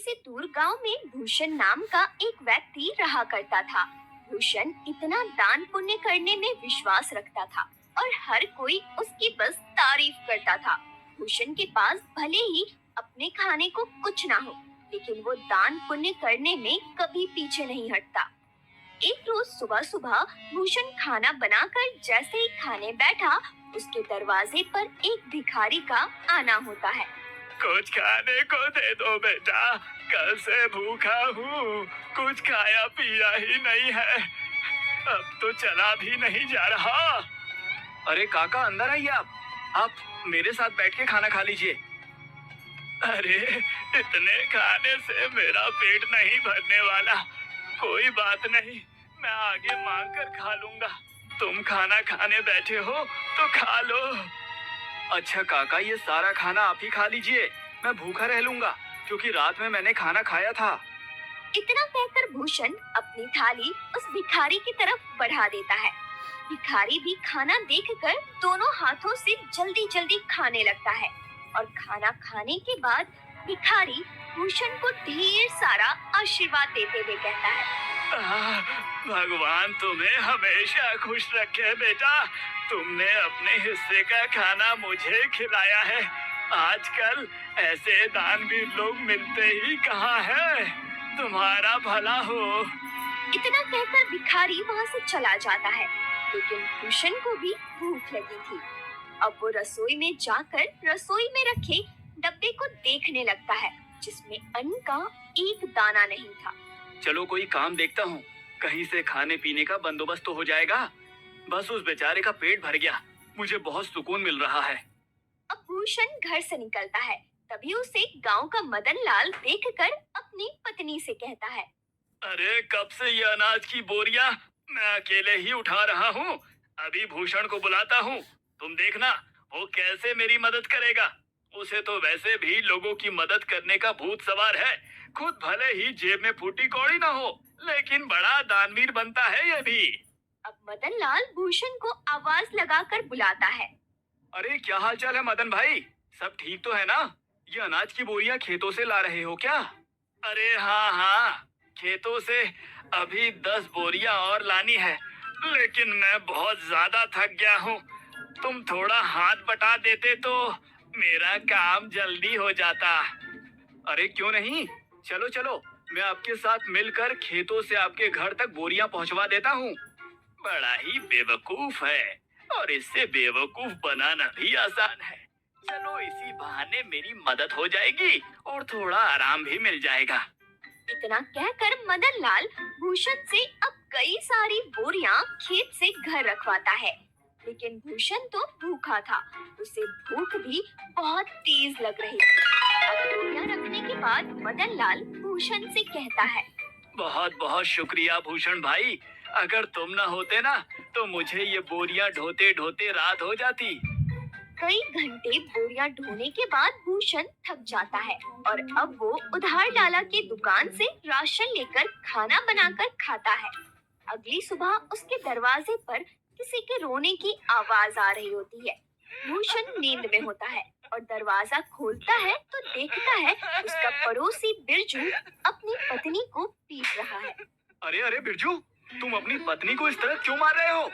से दूर गांव में भूषण नाम का एक व्यक्ति रहा करता था। भूषण इतना दान पुण्य करने में विश्वास रखता था और हर कोई उसकी बस तारीफ करता था। भूषण के पास भले ही अपने खाने को कुछ ना हो, लेकिन वो दान पुण्य करने में कभी पीछे नहीं हटता। एक रोज सुबह सुबह भूषण खाना बनाकर जैसे ही खाने बैठा, उसके दरवाजे पर एक भिखारी का आना होता है। कुछ खाने को दे दो बेटा, कल से भूखा हूँ, कुछ खाया पिया ही नहीं है, अब तो चला भी नहीं जा रहा। अरे काका अंदर आइए, आप मेरे साथ बैठ के खाना खा लीजिए। अरे इतने खाने से मेरा पेट नहीं भरने वाला, कोई बात नहीं, मैं आगे मांग कर खा लूंगा। तुम खाना खाने बैठे हो तो खा लो। अच्छा काका, ये सारा खाना आप ही खा लीजिए, मैं भूखा रह लूंगा क्योंकि रात में मैंने खाना खाया था। इतना कहकर भूषण अपनी थाली उस भिखारी की तरफ बढ़ा देता है। भिखारी भी खाना देखकर दोनों हाथों से जल्दी जल्दी खाने लगता है और खाना खाने के बाद भिखारी भूषण को ढेर सारा आशीर्वाद देते हुए कहता है, भगवान तुम्हें हमेशा खुश रखे बेटा, तुमने अपने हिस्से का खाना मुझे खिलाया है। आजकल ऐसे दानवीर लोग मिलते ही कहाँ हैं। तुम्हारा भला हो। इतना कहकर भिखारी वहाँ से चला जाता है, लेकिन भूषण को भी भूख लगी थी। अब वो रसोई में जाकर रसोई में रखे डब्बे को देखने लगता है, जिसमें अन्न का एक दाना नहीं था। चलो कोई काम देखता हूँ, कहीं से खाने पीने का बंदोबस्त तो हो जाएगा। बस उस बेचारे का पेट भर गया, मुझे बहुत सुकून मिल रहा है। अब भूषण घर से निकलता है, तभी उसे गांव का मदन लाल देखकर अपनी पत्नी से कहता है, अरे कब से ये अनाज की बोरियां मैं अकेले ही उठा रहा हूँ, अभी भूषण को बुलाता हूँ, तुम देखना वो कैसे मेरी मदद करेगा। उसे तो वैसे भी लोगों की मदद करने का भूत सवार है, खुद भले ही जेब में फूटी कौड़ी ना हो, लेकिन बड़ा दानवीर बनता है ये भी। अब मदन लाल भूषण को आवाज लगाकर बुलाता है, अरे क्या हाल चाल है मदन भाई, सब ठीक तो है ना? ये अनाज की बोरियां खेतों से ला रहे हो क्या? अरे हाँ, खेतों से अभी 10 बोरियां और लानी है, लेकिन मैं बहुत ज्यादा थक गया हूँ। तुम थोड़ा हाथ बटा देते तो मेरा काम जल्दी हो जाता। अरे क्यों नहीं, चलो चलो, मैं आपके साथ मिलकर खेतों से आपके घर तक बोरियां पहुंचवा देता हूँ। बड़ा ही बेवकूफ है और इससे बेवकूफ बनाना भी आसान है। चलो इसी बहाने मेरी मदद हो जाएगी और थोड़ा आराम भी मिल जाएगा। इतना कहकर मदन लाल भूषण से अब कई सारी बोरियां खेत से घर रखवाता है, लेकिन भूषण तो भूखा था, उसे भूख भी बहुत तेज लग रही थी। अब बोरियां रखने के बाद मदन लाल भूषण से कहता है, बहुत बहुत शुक्रिया भूषण भाई, अगर तुम न होते ना तो मुझे ये बोरियां ढोते ढोते रात हो जाती। कई घंटे बोरियां ढोने के बाद भूषण थक जाता है और अब वो उधार डाला के दुकान से राशन लेकर खाना बनाकर खाता है। अगली सुबह उसके दरवाजे पर किसी के रोने की आवाज आ रही होती है। भूषण नींद में होता है और दरवाजा खोलता है तो देखता है उसका पड़ोसी बिरजू अपनी पत्नी को पीट रहा है। अरे अरे बिरजू, तुम अपनी पत्नी को इस तरह क्यों मार रहे हो?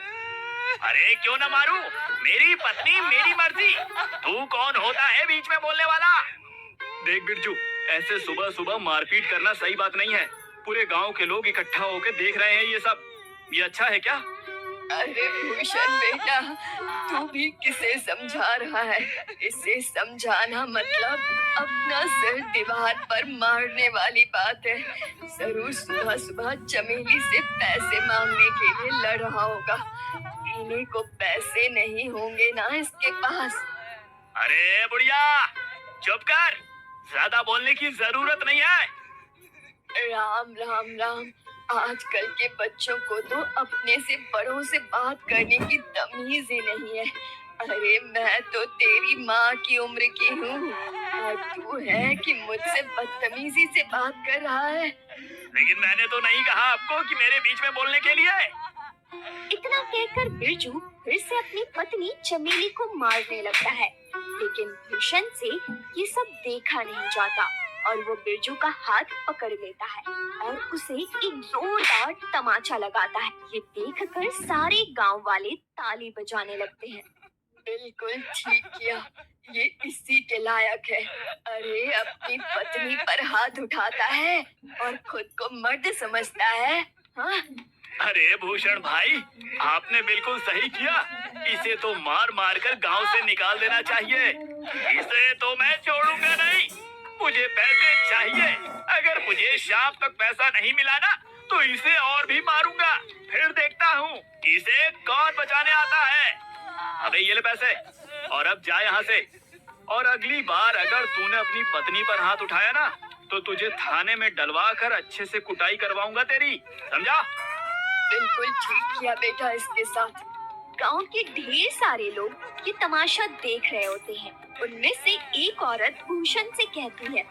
अरे क्यों ना मारूं, मेरी पत्नी मेरी मर्जी, तू कौन होता है बीच में बोलने वाला? देख बिरजू, ऐसे सुबह सुबह मारपीट करना सही बात नहीं है। पूरे गांव के लोग इकट्ठा होकर देख रहे हैं ये सब, ये अच्छा है क्या? अरे भूषण बेटा, तू भी किसे समझा रहा है? इसे समझाना मतलब अपना सिर दीवार पर मारने वाली बात है। जरूर सुबह सुबह चमेली से पैसे मांगने के लिए लड़ रहा होगा। पीने को पैसे नहीं होंगे ना इसके पास। अरे बुढ़िया, चुप कर, ज्यादा बोलने की जरूरत नहीं है। राम राम राम, आजकल के बच्चों को तो अपने से बड़ों से बात करने की तमीज ही नहीं है। अरे मैं तो तेरी माँ की उम्र की हूँ और तू है कि मुझसे बदतमीजी से बात कर रहा है। लेकिन मैंने तो नहीं कहा आपको कि मेरे बीच में बोलने के लिए। इतना कहकर बिरजू फिर से अपनी पत्नी चमेली को मारने लगता है, लेकिन भूषण से ये सब देखा नहीं जाता। और वो बिरजू का हाथ पकड़ लेता है और उसे एक जोरदार तमाचा लगाता है। ये देखकर सारे गांव वाले ताली बजाने लगते हैं। बिल्कुल ठीक किया, ये इसी के लायक है। अरे अपनी पत्नी पर हाथ उठाता है और खुद को मर्द समझता है। हाँ, अरे भूषण भाई, आपने बिल्कुल सही किया। इसे तो मार मार कर गाँव से निकाल देना चाहिए। इसे तो मैं छोड़ूंगा नहीं। मुझे पैसे चाहिए। अगर मुझे शाम तक पैसा नहीं मिला ना, तो इसे और भी मारूंगा। फिर देखता हूँ इसे कौन बचाने आता है। अबे ये ले पैसे, और अब जा यहाँ से। और अगली बार अगर तूने अपनी पत्नी पर हाथ उठाया ना, तो तुझे थाने में डलवा कर अच्छे से कुटाई करवाऊंगा तेरी, समझा? बिल्कुल ठीक किया बेटा। इसके साथ गांव के ढेर सारे लोग ये तमाशा देख रहे होते हैं। उनमें से एक औरत भूषण से कहती है,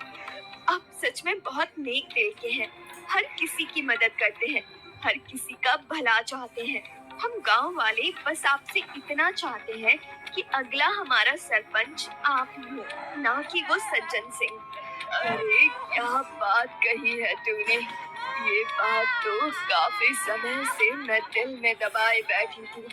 आप सच में बहुत नेक दिल के हैं। हर किसी की मदद करते हैं, हर किसी का भला चाहते हैं। हम गांव वाले बस आपसे इतना चाहते हैं कि अगला हमारा सरपंच आप ही हो, ना कि वो सज्जन सिंह। अरे क्या बात कही है तूने। ये बात तो काफी समय से मैं दिल में दबाए बैठी थी।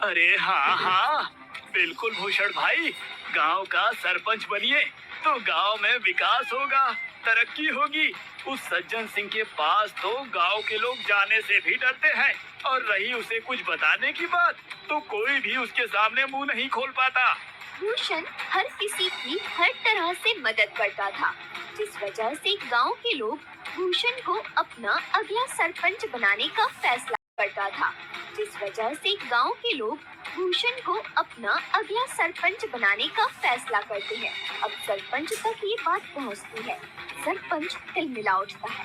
अरे हाँ हाँ, बिल्कुल भूषण भाई, गांव का सरपंच बनिए तो गांव में विकास होगा, तरक्की होगी। उस सज्जन सिंह के पास तो गांव के लोग जाने से भी डरते हैं, और रही उसे कुछ बताने की बात, तो कोई भी उसके सामने मुंह नहीं खोल पाता। भूषण हर किसी की हर तरह से मदद करता था, जिस वजह से गांव के लोग भूषण को अपना अगला सरपंच बनाने का फैसला करता था। जिस वजह से गांव के लोग भूषण को अपना अगला सरपंच बनाने का फैसला करते हैं। अब सरपंच तक ये बात पहुंचती है। सरपंच तिलमिला उठता है।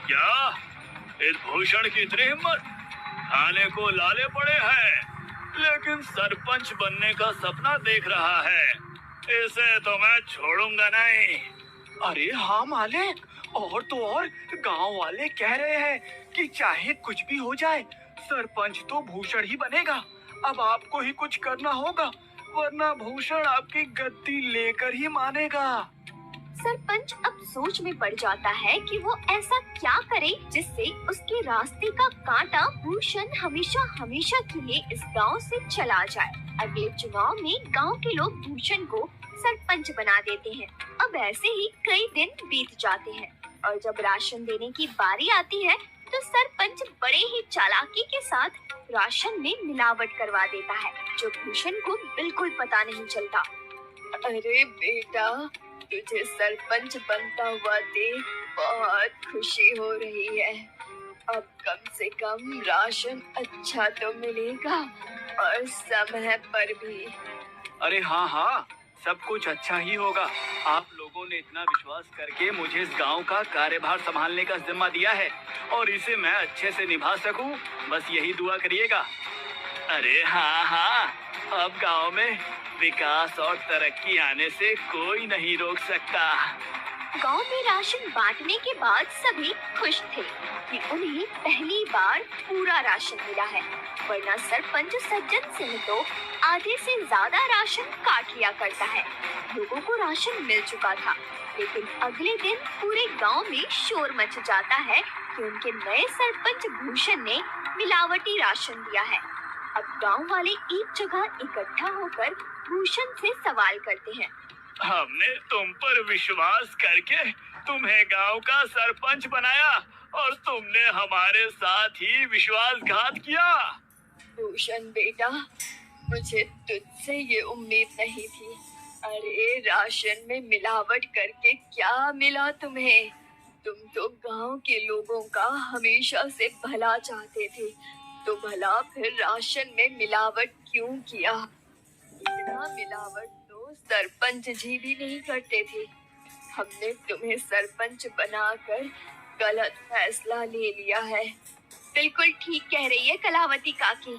क्या इस भूषण की इतनी हिम्मत? थाने को लाले पड़े हैं, लेकिन सरपंच बनने का सपना देख रहा है। इसे तो मैं छोड़ूंगा नहीं। अरे हाँ मालिक, और तो और गांव वाले कह रहे हैं कि चाहे कुछ भी हो जाए, सरपंच तो भूषण ही बनेगा। अब आपको ही कुछ करना होगा, वरना भूषण आपकी गद्दी लेकर ही मानेगा। सरपंच अब सोच में पड़ जाता है कि वो ऐसा क्या करे जिससे उसके रास्ते का कांटा भूषण हमेशा हमेशा के लिए इस गांव से चला जाए। अगले चुनाव में गांव के लोग भूषण को सरपंच बना देते हैं। अब ऐसे ही कई दिन बीत जाते हैं और जब राशन देने की बारी आती है, तो सरपंच बड़े ही चालाकी के साथ राशन में मिलावट करवा देता है, जो भूषण को बिल्कुल पता नहीं चलता। अरे बेटा, तुझे सरपंच बनता हुआ देख बहुत खुशी हो रही है। अब कम से कम राशन अच्छा तो मिलेगा और समय पर भी। अरे हाँ हाँ, सब कुछ अच्छा ही होगा। आप लोगों ने इतना विश्वास करके मुझे इस गांव का कार्यभार संभालने का जिम्मा दिया है, और इसे मैं अच्छे से निभा सकूं, बस यही दुआ करिएगा। अरे हाँ हाँ, अब गांव में विकास और तरक्की आने से कोई नहीं रोक सकता। गांव में राशन बांटने के बाद सभी खुश थे कि उन्हें पहली बार पूरा राशन मिला है, वरना सरपंच सज्जन सिंह तो आधे से ज्यादा राशन काट लिया करता है। लोगों को राशन मिल चुका था, लेकिन अगले दिन पूरे गांव में शोर मच जाता है कि उनके नए सरपंच भूषण ने मिलावटी राशन दिया है। अब गांव वाले एक जगह इकट्ठा होकर भूषण से सवाल करते हैं। हमने तुम पर विश्वास करके तुम्हें गांव का सरपंच बनाया, और तुमने हमारे साथ ही विश्वासघात किया। भूषण बेटा, मुझे तुझसे ये उम्मीद नहीं थी। अरे राशन में मिलावट करके क्या मिला तुम्हें? तुम तो गांव के लोगों का हमेशा से भला चाहते थे, तो भला फिर राशन में मिलावट क्यों किया? इतना मिलावट तो सरपंच जी भी नहीं करते थे। हमने तुम्हें सरपंच बनाकर गलत फैसला ले लिया है। बिल्कुल ठीक कह रही है कलावती काकी।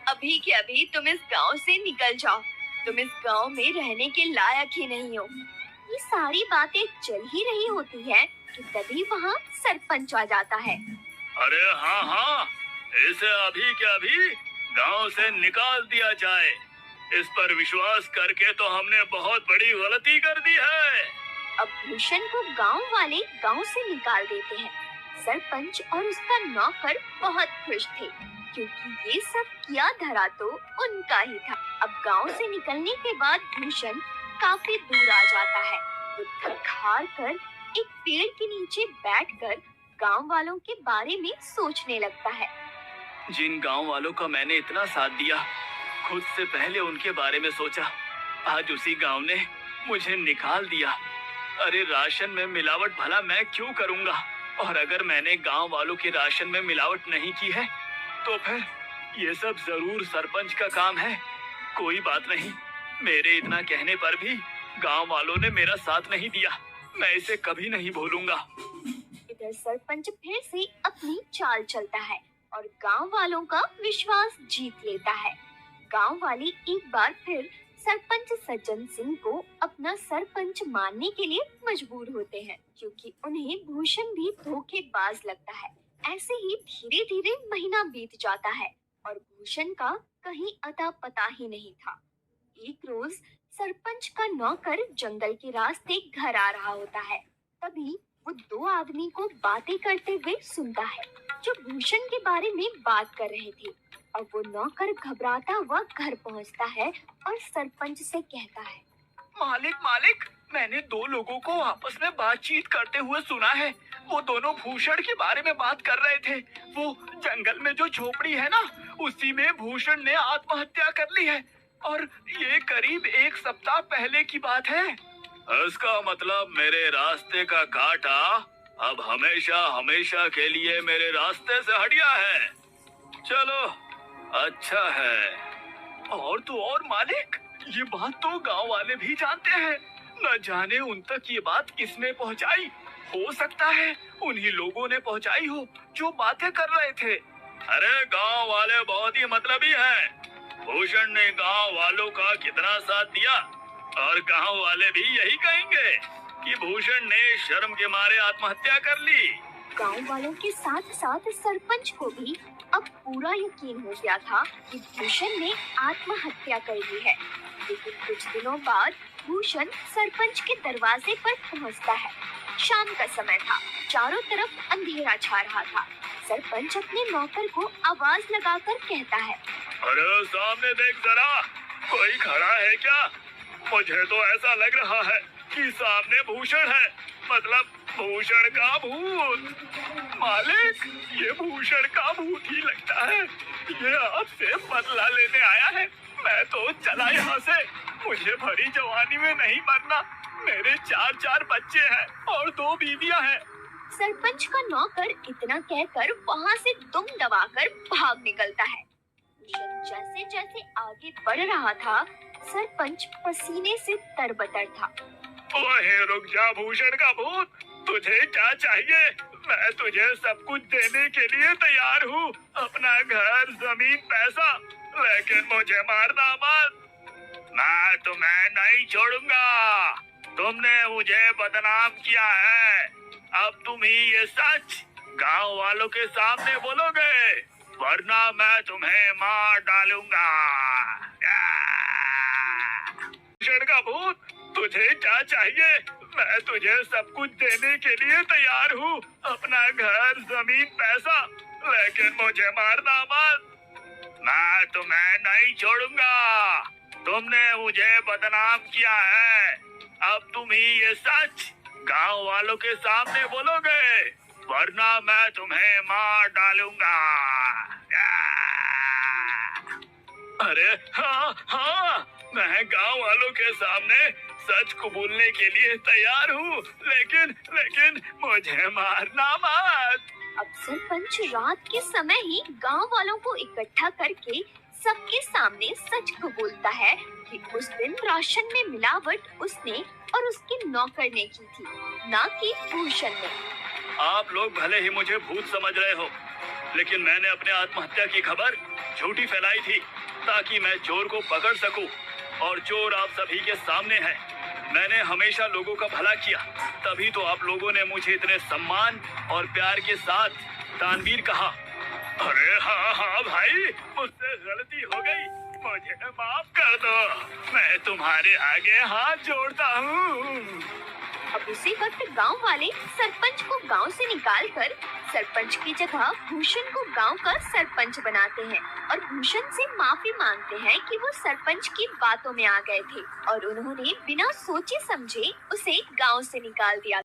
अभी के अभी तुम इस गांव से निकल जाओ। तुम इस गांव में रहने के लायक ही नहीं हो। ये सारी बातें चल ही रही होती है कि तभी वहाँ सरपंच आ जाता है। अरे हाँ हाँ, इसे अभी के अभी गांव से निकाल दिया जाए। इस पर विश्वास करके तो हमने बहुत बड़ी गलती कर दी है। अब भूषण को गांव वाले गांव से निकाल देते हैं। सरपंच और उसका नौकर बहुत खुश थे, क्योंकि ये सब किया धरा तो उनका ही था। अब गांव से निकलने के बाद भूषण काफी दूर आ जाता है। वो थक हार कर एक पेड़ के नीचे बैठकर गांव वालों के बारे में सोचने लगता है। जिन गांव वालों का मैंने इतना साथ दिया, खुद से पहले उनके बारे में सोचा, आज उसी गांव ने मुझे निकाल दिया। अरे राशन में मिलावट भला मैं क्यों करूंगा? और अगर मैंने गांव वालों के राशन में मिलावट नहीं की है तो फिर ये सब जरूर सरपंच का काम है। कोई बात नहीं, मेरे इतना कहने पर भी गांव वालों ने मेरा साथ नहीं दिया। मैं इसे कभी नहीं भूलूंगा। इधर सरपंच फिर से अपनी चाल चलता है और गांव वालों का विश्वास जीत लेता है। गांव वाले एक बार फिर सरपंच सज्जन सिंह को अपना सरपंच मानने के लिए मजबूर होते हैं, क्योंकि उन्हें भूषण भी धोखेबाज लगता है। ऐसे ही धीरे धीरे महीना बीत जाता है और भूषण का कहीं अता पता ही नहीं था। एक रोज सरपंच का नौकर जंगल के रास्ते घर आ रहा होता है। तभी वो दो आदमी को बातें करते हुए सुनता है, जो भूषण के बारे में बात कर रहे थे। अब वो नौकर घबराता हुआ घर पहुंचता है और सरपंच से कहता है, मालिक मालिक, मैंने दो लोगों को आपस में बातचीत करते हुए सुना है। वो दोनों भूषण के बारे में बात कर रहे थे। वो जंगल में जो झोपड़ी है ना, उसी में भूषण ने आत्महत्या कर ली है और ये करीब एक सप्ताह पहले की बात है। इसका मतलब मेरे रास्ते का कांटा अब हमेशा हमेशा के लिए मेरे रास्ते से हट गया है। चलो अच्छा है। और तो और मालिक, ये बात तो गांव वाले भी जानते हैं। न जाने उन तक ये बात किसने पहुंचाई। हो सकता है उन्हीं लोगों ने पहुंचाई हो जो बातें कर रहे थे। अरे गांव वाले बहुत ही मतलबी हैं। भूषण ने गांव वालों का कितना साथ दिया और गांव वाले भी यही कहेंगे कि भूषण ने शर्म के मारे आत्महत्या कर ली। गांव वालों के साथ साथ सरपंच को भी अब पूरा यकीन हो गया था कि भूषण ने आत्महत्या कर ली है। लेकिन कुछ दिनों बाद भूषण सरपंच के दरवाजे पर पहुंचता है। शाम का समय था, चारों तरफ अंधेरा छा रहा था। सरपंच अपने नौकर को आवाज लगाकर कहता है, अरे सामने देख जरा, कोई खड़ा है क्या? मुझे तो ऐसा लग रहा है कि सामने भूषण है, मतलब भूषण का भूत। मालिक, ये भूषण का भूत ही लगता है। ये आपसे बदला लेने आया है। मैं तो चला यहाँ से। मुझे भरी जवानी में नहीं मरना। मेरे 4 बच्चे हैं और 2 बीवियां हैं। सरपंच का नौकर इतना कहकर वहाँ से दुम दबाकर भाग निकलता है। भूषण जैसे जैसे आगे बढ़ रहा था, सरपंच पसीने से तरबतर था। ओए रुक जा भूषण का भूत, तुझे क्या चाहिए? मैं तुझे सब कुछ देने के लिए तैयार हूँ, अपना घर, जमीन, पैसा, लेकिन मुझे मारना मत। मैं तुम्हें नहीं छोड़ूंगा। तुमने मुझे बदनाम किया है। अब तुम ही ये सच गांव वालों के सामने बोलोगे, वरना मैं तुम्हें मार डालूंगा। भूषण का भूत, तुझे क्या चाहिए? मैं तुझे सब कुछ देने के लिए तैयार हूँ, अपना घर, जमीन, पैसा, लेकिन मुझे मारना मत। मैं तुम्हें नहीं छोड़ूंगा। तुमने मुझे बदनाम किया है। अब तुम ही ये सच गांव वालों के सामने बोलोगे, वरना मैं तुम्हें मार डालूंगा। अरे हाँ हाँ, मैं गांव वालों के सामने सच कबूलने के लिए तैयार हूँ, लेकिन मुझे मारना मत। अब सरपंच रात के समय ही गांव वालों को इकट्ठा करके सबके सामने सच कबूलता है कि उस दिन राशन में मिलावट उसने और उसके नौकर ने की थी, ना कि भूषण ने। आप लोग भले ही मुझे भूत समझ रहे हो, लेकिन मैंने अपने आत्महत्या की खबर झूठी फैलाई थी ताकि मैं चोर को पकड़ सकूं, और चोर आप सभी के सामने है। मैंने हमेशा लोगों का भला किया, तभी तो आप लोगों ने मुझे इतने सम्मान और प्यार के साथ दानवीर कहा। अरे हाँ हाँ भाई, मुझसे गलती हो गई, मुझे माफ कर दो। मैं तुम्हारे आगे हाथ जोड़ता हूँ। अब उसी वक्त गांव वाले सरपंच को गांव से निकालकर सरपंच की जगह भूषण को गांव का सरपंच बनाते हैं और भूषण से माफी मांगते हैं कि वो सरपंच की बातों में आ गए थे और उन्होंने बिना सोचे समझे उसे गांव से निकाल दिया।